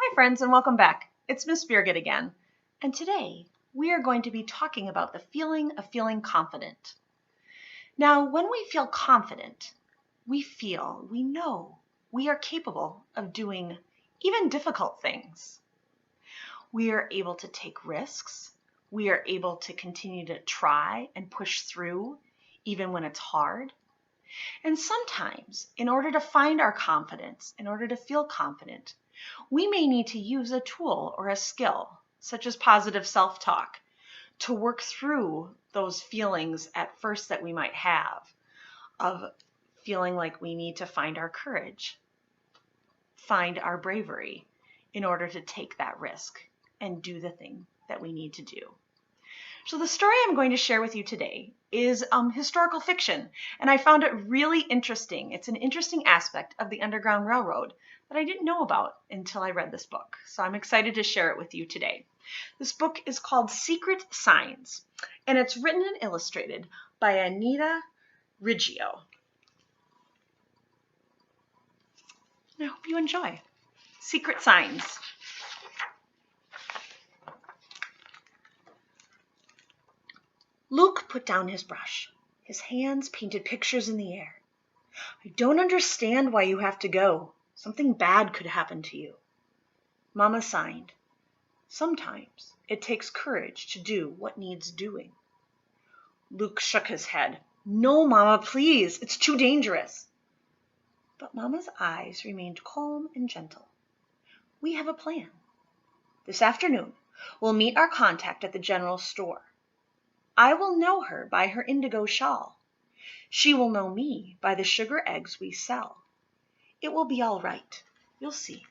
Hi friends and welcome back. It's Miss Birgit again. And today we are going to be talking about the feeling of feeling confident. Now, when we feel confident, we know we are capable of doing even difficult things. We are able to take risks. We are able to continue to try and push through even when it's hard. And sometimes, in order to find our confidence, in order to feel confident, we may need to use a tool or a skill, such as positive self-talk, to work through those feelings at first that we might have of feeling like we need to find our courage, find our bravery in order to take that risk and do the thing that we need to do. So the story I'm going to share with you today is historical fiction, and I found it really interesting. It's an interesting aspect of the Underground Railroad that I didn't know about until I read this book. So I'm excited to share it with you today. This book is called Secret Signs, and it's written and illustrated by Anita Riggio. I hope you enjoy. Secret Signs. Luke put down his brush. His hands painted pictures in the air. I don't understand why you have to go. Something bad could happen to you. Mama signed. Sometimes it takes courage to do what needs doing. Luke shook his head. No, Mama, please. It's too dangerous. But Mama's eyes remained calm and gentle. We have a plan. This afternoon, we'll meet our contact at the general store. I will know her by her indigo shawl. She will know me by the sugar eggs we sell. It will be all right. You'll see.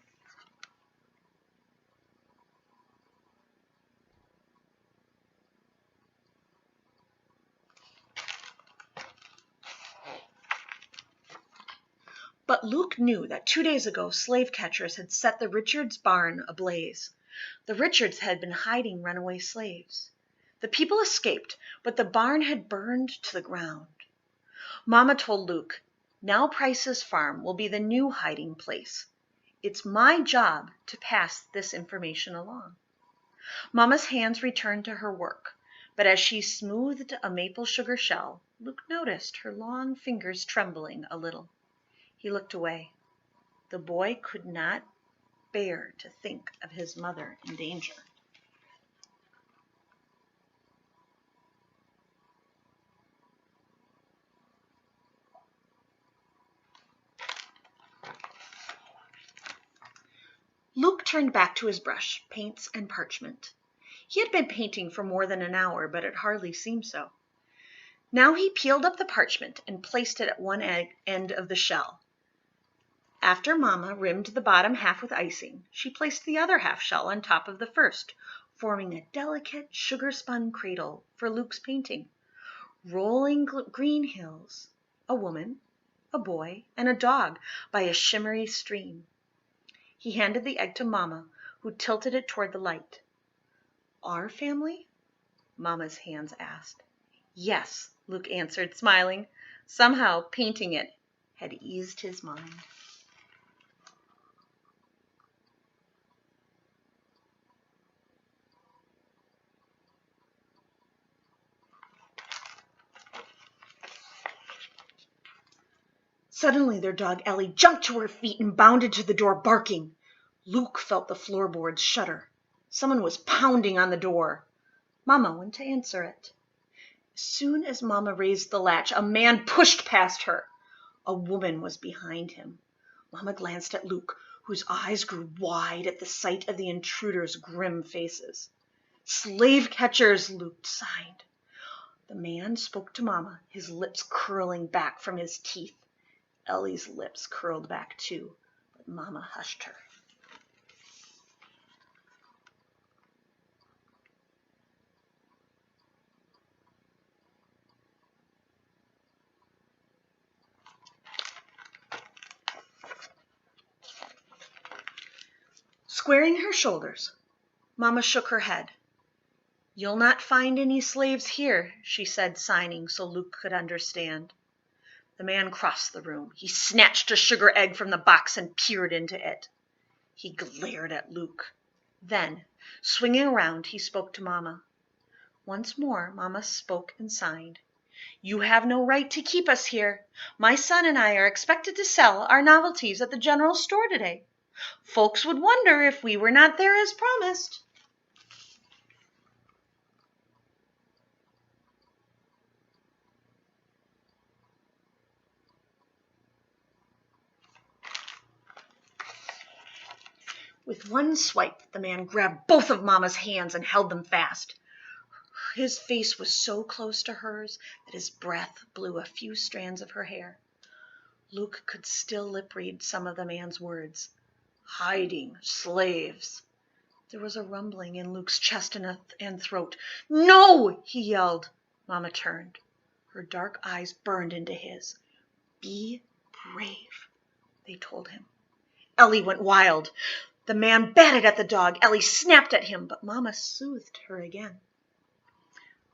But Luke knew that 2 days ago slave catchers had set the Richards barn ablaze. The Richards had been hiding runaway slaves. The people escaped, but the barn had burned to the ground. Mama told Luke, now Price's farm will be the new hiding place. It's my job to pass this information along. Mama's hands returned to her work, but as she smoothed a maple sugar shell, Luke noticed her long fingers trembling a little. He looked away. The boy could not bear to think of his mother in danger. Luke turned back to his brush, paints, and parchment. He had been painting for more than an hour, but it hardly seemed so. Now he peeled up the parchment and placed it at one end of the shell. After Mama rimmed the bottom half with icing, she placed the other half shell on top of the first, forming a delicate sugar-spun cradle for Luke's painting. Rolling green hills, a woman, a boy, and a dog by a shimmery stream. He handed the egg to Mama, who tilted it toward the light. Our family? Mama's hands asked. Yes, Luke answered, smiling. Somehow painting it had eased his mind. Suddenly their dog Ellie jumped to her feet and bounded to the door, barking. Luke felt the floorboards shudder. Someone was pounding on the door. Mama went to answer it. As soon as Mama raised the latch, a man pushed past her. A woman was behind him. Mama glanced at Luke, whose eyes grew wide at the sight of the intruders' grim faces. Slave catchers, Luke sighed. The man spoke to Mama, his lips curling back from his teeth. Ellie's lips curled back too, but Mama hushed her. Squaring her shoulders, Mama shook her head. You'll not find any slaves here, she said, signing so Luke could understand. The man crossed the room. He snatched a sugar egg from the box and peered into it. He glared at Luke. Then, swinging around, he spoke to Mama. Once more, Mama spoke and signed. You have no right to keep us here. My son and I are expected to sell our novelties at the general store today. Folks would wonder if we were not there as promised. With one swipe, the man grabbed both of Mama's hands and held them fast. His face was so close to hers that his breath blew a few strands of her hair. Luke could still lip-read some of the man's words. Hiding, slaves. There was a rumbling in Luke's chest and throat. No, he yelled. Mama turned. Her dark eyes burned into his. Be brave, they told him. Ellie went wild. The man batted at the dog. Ellie snapped at him, but Mama soothed her again.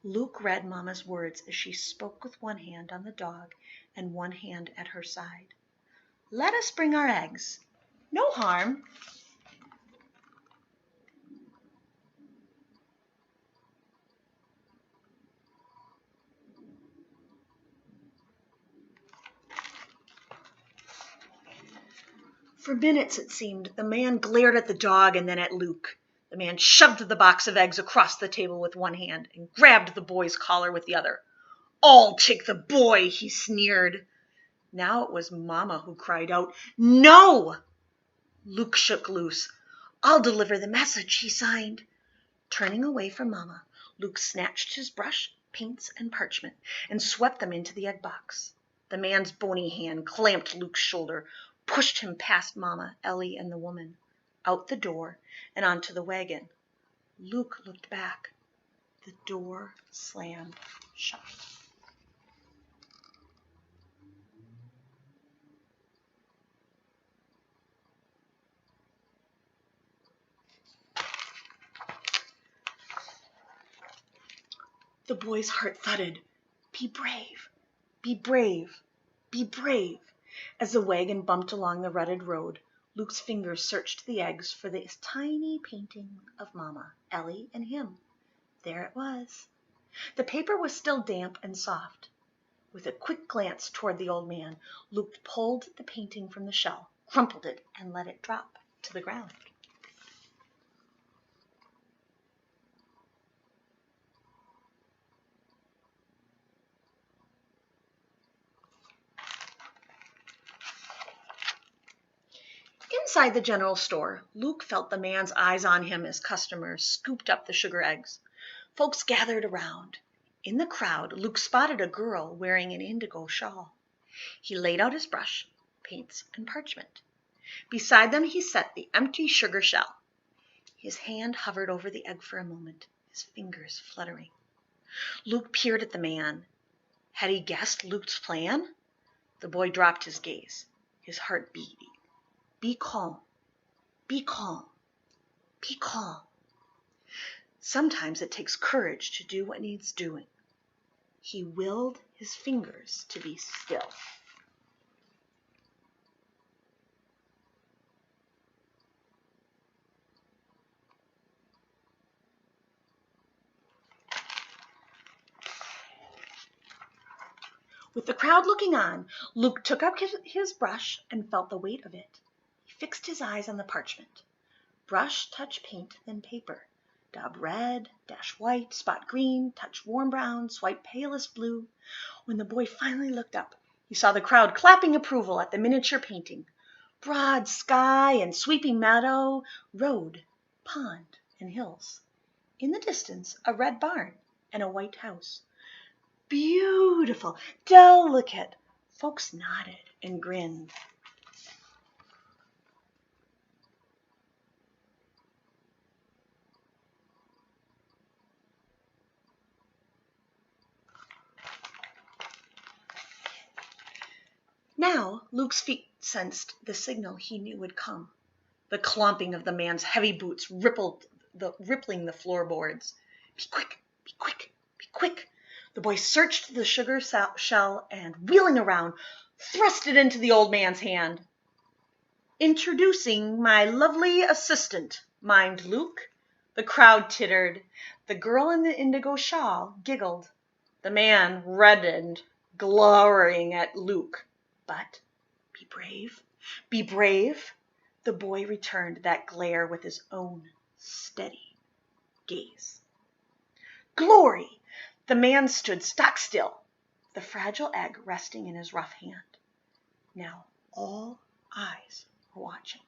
Luke read Mama's words as she spoke with one hand on the dog and one hand at her side. Let us bring our eggs. No harm. For minutes, it seemed, the man glared at the dog and then at Luke. The man shoved the box of eggs across the table with one hand and grabbed the boy's collar with the other. I'll take the boy, he sneered. Now it was Mama who cried out, No! Luke shook loose. I'll deliver the message, he signed. Turning away from Mama, Luke snatched his brush, paints, and parchment and swept them into the egg box. The man's bony hand clamped Luke's shoulder, pushed him past Mama, Ellie, and the woman, out the door and onto the wagon. Luke looked back. The door slammed shut. The boy's heart thudded. Be brave, be brave, be brave. As the wagon bumped along the rutted road, Luke's fingers searched the eggs for this tiny painting of Mama, Ellie, and him. There it was. The paper was still damp and soft. With a quick glance toward the old man, Luke pulled the painting from the shell, crumpled it, and let it drop to the ground. Inside the general store, Luke felt the man's eyes on him as customers scooped up the sugar eggs. Folks gathered around. In the crowd, Luke spotted a girl wearing an indigo shawl. He laid out his brush, paints, and parchment. Beside them he set the empty sugar shell. His hand hovered over the egg for a moment, his fingers fluttering. Luke peered at the man. Had he guessed Luke's plan? The boy dropped his gaze, his heart beating. Be calm, be calm, be calm. Sometimes it takes courage to do what needs doing. He willed his fingers to be still. With the crowd looking on, Luke took up his brush and felt the weight of it. He fixed his eyes on the parchment. Brush, touch paint, then paper. Dab red, dash white, spot green, touch warm brown, swipe palest blue. When the boy finally looked up, he saw the crowd clapping approval at the miniature painting. Broad sky and sweeping meadow, road, pond, and hills. In the distance, a red barn and a white house. Beautiful, delicate. Folks nodded and grinned. Now Luke's feet sensed the signal he knew would come. The clomping of the man's heavy boots rippling the floorboards. Be quick, be quick, be quick. The boy searched the sugar shell and, wheeling around, thrust it into the old man's hand. "Introducing my lovely assistant," mimed Luke. The crowd tittered. The girl in the indigo shawl giggled. The man reddened, glowering at Luke. But be brave, be brave. The boy returned that glare with his own steady gaze. Glory! The man stood stock still, the fragile egg resting in his rough hand. Now all eyes were watching,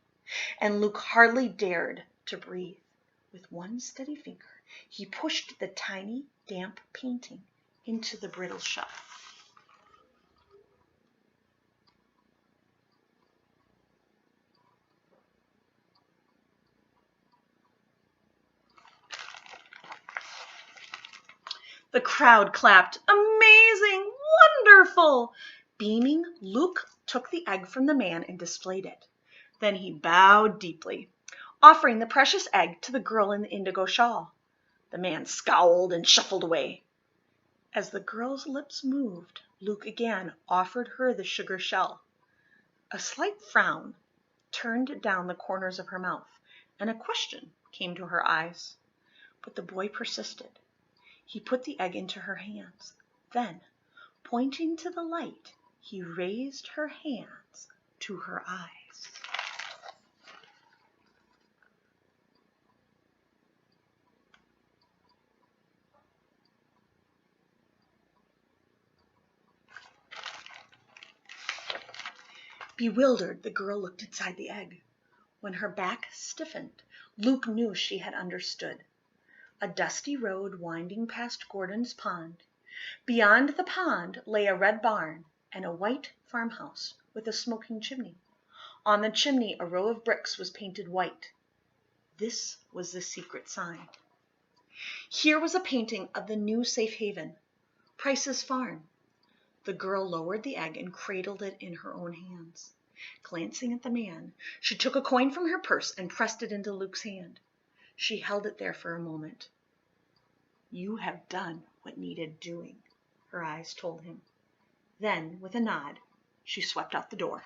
and Luke hardly dared to breathe. With one steady finger, he pushed the tiny, damp painting into the brittle shell. The crowd clapped. Amazing! Wonderful! Beaming, Luke took the egg from the man and displayed it. Then he bowed deeply, offering the precious egg to the girl in the indigo shawl. The man scowled and shuffled away. As the girl's lips moved, Luke again offered her the sugar shell. A slight frown turned down the corners of her mouth, and a question came to her eyes. But the boy persisted. He put the egg into her hands. Then, pointing to the light, he raised her hands to her eyes. Bewildered, the girl looked inside the egg. When her back stiffened, Luke knew she had understood. A dusty road winding past Gordon's pond. Beyond the pond lay a red barn and a white farmhouse with a smoking chimney. On the chimney a row of bricks was painted white. This was the secret sign. Here was a painting of the new safe haven, Price's farm. The girl lowered the egg and cradled it in her own hands. Glancing at the man, she took a coin from her purse and pressed it into Luke's hand. She held it there for a moment. "You have done what needed doing," her eyes told him. Then, with a nod, she swept out the door.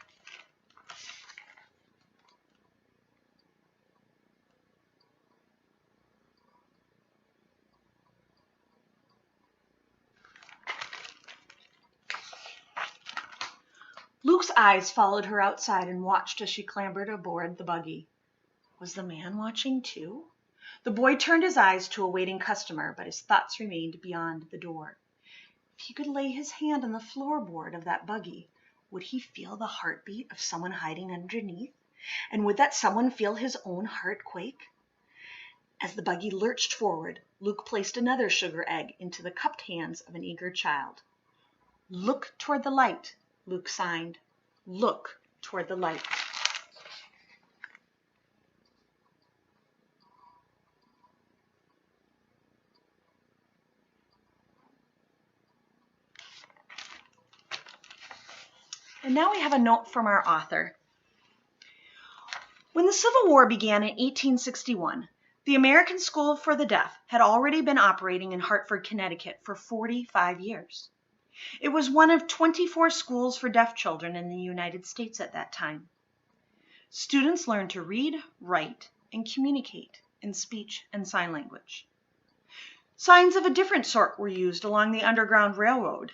Luke's eyes followed her outside and watched as she clambered aboard the buggy. Was the man watching too? The boy turned his eyes to a waiting customer, but his thoughts remained beyond the door. If he could lay his hand on the floorboard of that buggy, would he feel the heartbeat of someone hiding underneath? And would that someone feel his own heart quake? As the buggy lurched forward, Luke placed another sugar egg into the cupped hands of an eager child. "Look toward the light," Luke signed. "Look toward the light." And now we have a note from our author. When the Civil War began in 1861, the American School for the Deaf had already been operating in Hartford, Connecticut for 45 years. It was one of 24 schools for deaf children in the United States at that time. Students learned to read, write, and communicate in speech and sign language. Signs of a different sort were used along the Underground Railroad.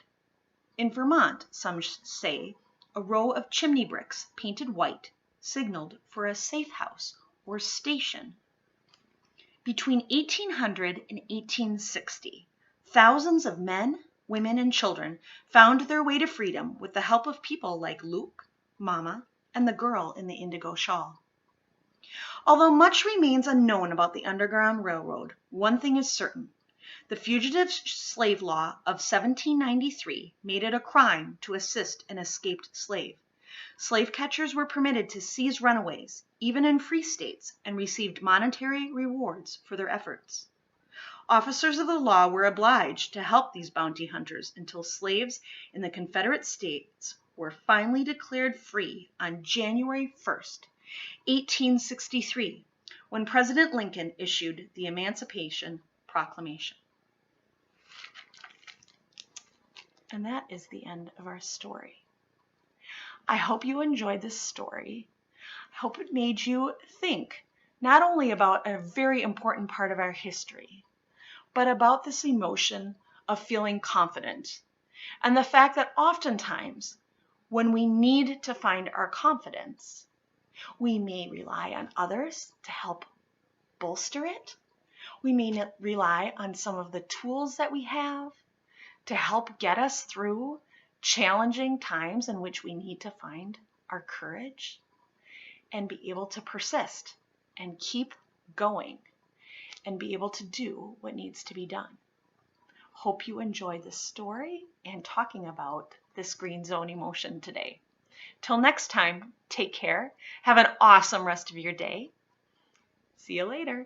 In Vermont, some say, a row of chimney bricks painted white signaled for a safe house or station. Between 1800 and 1860, thousands of men, women, and children found their way to freedom with the help of people like Luke, Mama, and the girl in the indigo shawl. Although much remains unknown about the Underground Railroad, one thing is certain. The Fugitive Slave Law of 1793 made it a crime to assist an escaped slave. Slave catchers were permitted to seize runaways, even in free states, and received monetary rewards for their efforts. Officers of the law were obliged to help these bounty hunters until slaves in the Confederate States were finally declared free on January 1st, 1863, when President Lincoln issued the Emancipation Proclamation. And that is the end of our story. I hope you enjoyed this story. Hope it made you think not only about a very important part of our history, but about this emotion of feeling confident and the fact that oftentimes when we need to find our confidence, we may rely on others to help bolster it. We may rely on some of the tools that we have to help get us through challenging times in which we need to find our courage and be able to persist and keep going and be able to do what needs to be done. Hope you enjoyed this story and talking about this green zone emotion today. Till next time, take care. Have an awesome rest of your day. See you later.